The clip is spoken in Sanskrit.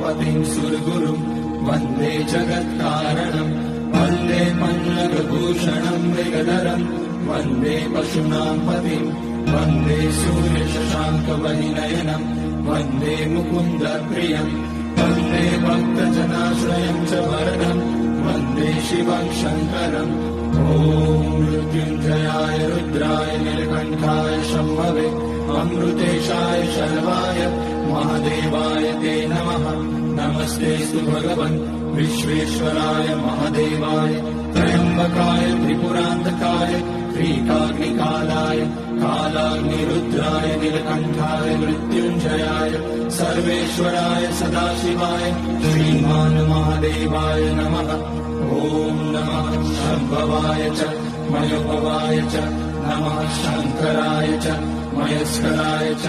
उमापतिं सुरगुरुं वन्दे जगत्कारणं वन्दे पल्लवभूषणं मृगधरं वन्दे पशूनां पतिं वन्दे सूर्यशशाङ्कवलिनयनं वन्दे मुकुन्दप्रियं वन्दे भक्तजनाश्रयं च वरदं वन्दे शिवं शङ्करम् ॐ मृत्युञ्जयाय रुद्राय नीलकण्ठाय शम्भवे अमृतेशाय शर्वाय महादेवाय ते नमः। नमस्तेऽस्तु भगवन् विश्वेश्वराय महादेवाय त्र्यम्बकाय त्रिपुरान्तकाय त्रिकाग्निकालाय कालाग्निरुद्राय नीलकण्ठाय मृत्युञ्जयाय सर्वेश्वराय सदाशिवाय श्रीमान् महादेवाय नमः। ॐ नमः शम्भवाय च मयोभवाय च नमः शङ्कराय च मयस्कराय च